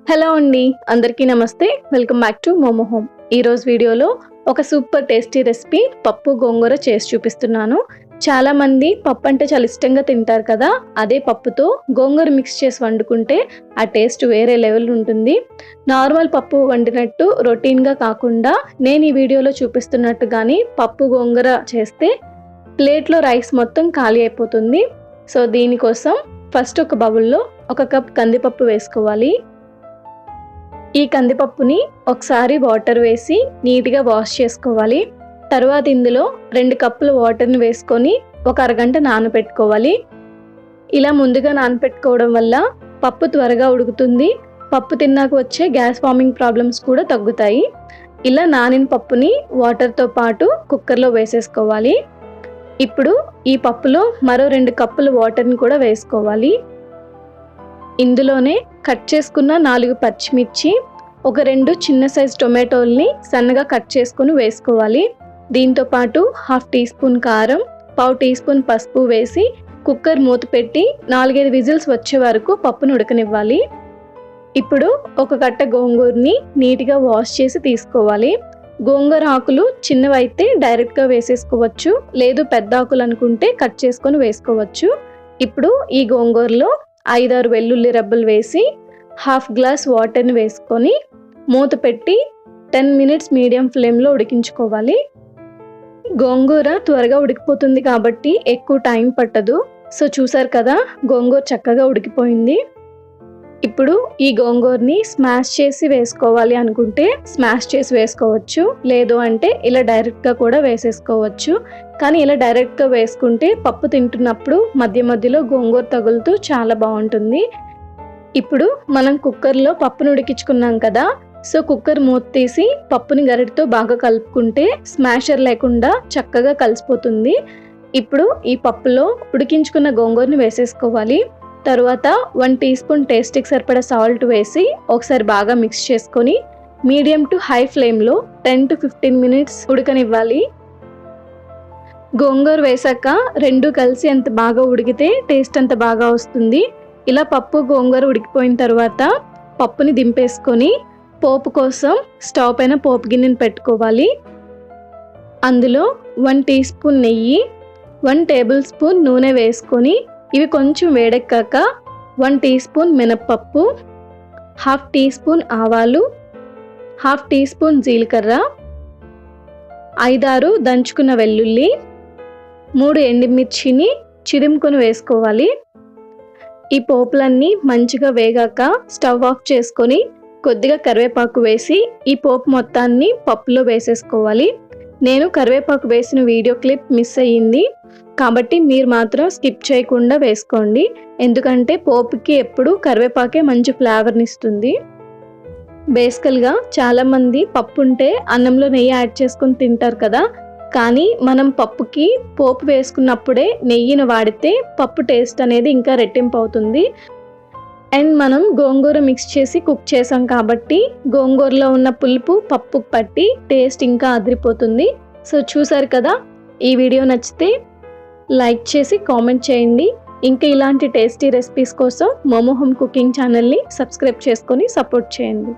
Hello అండి, అందరికీ నమస్తే. Welcome back to Momo home. ఈరోజు వీడియోలో ఒక సూపర్ టేస్టీ రెసిపీ పప్పు గోంగూర చేసి చూపిస్తున్నాను. చాలామంది పప్పు అంటే చాలా ఇష్టంగా తింటారు కదా. అదే పప్పుతో గోంగూర మిక్స్ చేసి వండుకుంటే ఆ టేస్ట్ వేరే లెవెల్ ఉంటుంది. నార్మల్ పప్పు వండినట్టు రొటీన్గా కాకుండా నేను ఈ వీడియోలో చూపిస్తున్నట్టుగాని పప్పు గోంగూర చేస్తే ప్లేట్లో రైస్ మొత్తం ఖాళీ అయిపోతుంది. సో దీనికోసం ఫస్ట్ ఒక బౌల్లో 1 కప్ కందిపప్పు వేసుకోవాలి. ఈ కందిపప్పుని ఒకసారి వాటర్ వేసి నీట్గా వాష్ చేసుకోవాలి. తర్వాత ఇందులో 2 కప్పుల వాటర్ని వేసుకొని ఒక అరగంట నానబెట్టుకోవాలి. ఇలా ముందుగా నానబెట్టుకోవడం వల్ల పప్పు త్వరగా ఉడుకుతుంది. పప్పు తిన్నాక వచ్చే గ్యాస్ ఫార్మింగ్ ప్రాబ్లమ్స్ కూడా తగ్గుతాయి. ఇలా నానిన పప్పుని వాటర్తో పాటు కుక్కర్లో వేసేసుకోవాలి. ఇప్పుడు ఈ పప్పులో మరో 2 కప్పుల వాటర్ని కూడా వేసుకోవాలి. ఇందులోనే కట్ చేసుకున్న 4 పచ్చిమిర్చి, ఒక 2 చిన్న సైజ్ టొమాటోల్ని సన్నగా కట్ చేసుకుని వేసుకోవాలి. దీంతో పాటు 1/2 టీ స్పూన్ కారం, 1/4 టీ స్పూన్ పసుపు వేసి కుక్కర్ మూత పెట్టి 4-5 విజిల్స్ వచ్చే వరకు పప్పును ఉడకనివ్వాలి. ఇప్పుడు ఒక కట్ట గోంగూరని నీట్గా వాష్ చేసి తీసుకోవాలి. గోంగూర ఆకులు చిన్నవైతే డైరెక్ట్గా వేసేసుకోవచ్చు, లేదు పెద్ద ఆకులు అనుకుంటే కట్ చేసుకొని వేసుకోవచ్చు. ఇప్పుడు ఈ గోంగూరలో 5-6 వెల్లుల్లి రెబ్బలు వేసి 1/2 గ్లాస్ వాటర్ని వేసుకొని మూత పెట్టి 10 మినిట్స్ మీడియం ఫ్లేమ్లో ఉడికించుకోవాలి. గోంగూర త్వరగా ఉడికిపోతుంది కాబట్టి ఎక్కువ టైం పట్టదు. సో చూసారు కదా, గోంగూర చక్కగా ఉడికిపోయింది. ఇప్పుడు ఈ గోంగూరని స్మాష్ చేసి వేసుకోవాలి అనుకుంటే స్మాష్ చేసి వేసుకోవచ్చు, లేదు అంటే ఇలా డైరెక్ట్గా కూడా వేసేసుకోవచ్చు. కానీ ఇలా డైరెక్ట్గా వేసుకుంటే పప్పు తింటున్నప్పుడు మధ్య మధ్యలో గోంగూర తగులుతూ చాలా బాగుంటుంది. ఇప్పుడు మనం కుక్కర్లో పప్పును ఉడికించుకున్నాం కదా, సో కుక్కర్ మూత తీసి పప్పుని గరిటతో బాగా కలుపుకుంటే స్మాషర్ లేకుండా చక్కగా కలిసిపోతుంది. ఇప్పుడు ఈ పప్పులో ఉడికించుకున్న గోంగూరని వేసేసుకోవాలి. తర్వాత 1 టీ స్పూన్ టేస్ట్కి సరిపడా సాల్ట్ వేసి ఒకసారి బాగా మిక్స్ చేసుకొని మీడియం టు హై ఫ్లేమ్లో 10 to 15 మినిట్స్ ఉడకనివ్వాలి. గోంగూర వేసాక 2 కలిసి ఎంత బాగా ఉడికితే టేస్ట్ అంత బాగా వస్తుంది. ఇలా పప్పు గోంగూర ఉడికిపోయిన తర్వాత పప్పుని దింపేసుకొని పోపు కోసం స్టవ్ పైన పోపు గిన్నెని పెట్టుకోవాలి. అందులో 1 టీ స్పూన్ నెయ్యి, 1 టేబుల్ స్పూన్ నూనె వేసుకొని ఇవి కొంచెం వేడెక్కాక 1 టీ స్పూన్ మినప్పప్పు, 1/2 టీ స్పూన్ ఆవాలు, 1/2 టీ స్పూన్ జీలకర్ర, 5-6 దంచుకున్న వెల్లుల్లి, 3 ఎండుమిర్చిని చిదుముకొని వేసుకోవాలి. ఈ పోపులన్నీ మంచిగా వేగాక స్టవ్ ఆఫ్ చేసుకొని కొద్దిగా కరివేపాకు వేసి ఈ పోపు మొత్తాన్ని పప్పులో వేసేసుకోవాలి. నేను కరివేపాకు వేసిన వీడియో క్లిప్ మిస్ అయ్యింది కాబట్టి మీరు మాత్రం స్కిప్ చేయకుండా వేసుకోండి, ఎందుకంటే పోపుకి ఎప్పుడు కరివేపాకే మంచి ఫ్లేవర్ని ఇస్తుంది. బేసికల్గా చాలామంది పప్పు ఉంటే అన్నంలో నెయ్యి యాడ్ చేసుకొని తింటారు కదా, కానీ మనం పప్పుకి పోపు వేసుకున్నప్పుడే నెయ్యిని వాడితే పప్పు టేస్ట్ అనేది ఇంకా రెట్టింపు అవుతుంది. అండ్ మనం గోంగూర మిక్స్ చేసి కుక్ చేసాం కాబట్టి గోంగూరలో ఉన్న పులుపు పప్పుకు పట్టి టేస్ట్ ఇంకా అదిరిపోతుంది. సో చూసారు కదా, ఈ వీడియో నచ్చితే లైక్ చేసి కామెంట్ చేయండి. ఇంకా ఇలాంటి టేస్టీ రెసిపీస్ కోసం మోమో హోమ్ కుకింగ్ ఛానల్ని సబ్స్క్రైబ్ చేసుకొని సపోర్ట్ చేయండి.